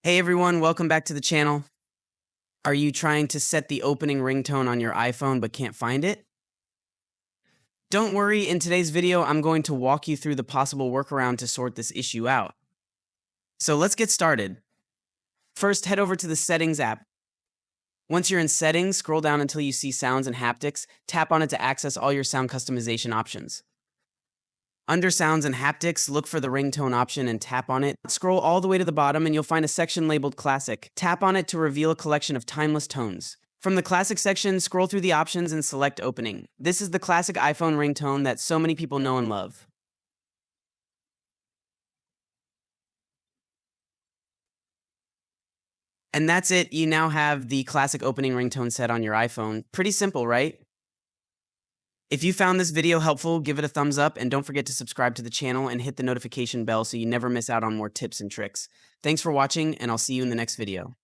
Hey everyone, welcome back to the channel. Are you trying to set the opening ringtone on your iPhone but can't find it? Don't worry, in today's video, I'm going to walk you through the possible workaround to sort this issue out. So let's get started. First, head over to the Settings app. Once you're in Settings, scroll down until you see Sounds and Haptics. Tap on it to access all your sound customization options. Under Sounds and Haptics, look for the ringtone option and tap on it. Scroll all the way to the bottom and you'll find a section labeled Classic. Tap on it to reveal a collection of timeless tones. From the Classic section, scroll through the options and select Opening. This is the classic iPhone ringtone that so many people know and love. And that's it, you now have the classic opening ringtone set on your iPhone. Pretty simple, right? If you found this video helpful, give it a thumbs up and don't forget to subscribe to the channel and hit the notification bell so you never miss out on more tips and tricks. Thanks for watching and I'll see you in the next video.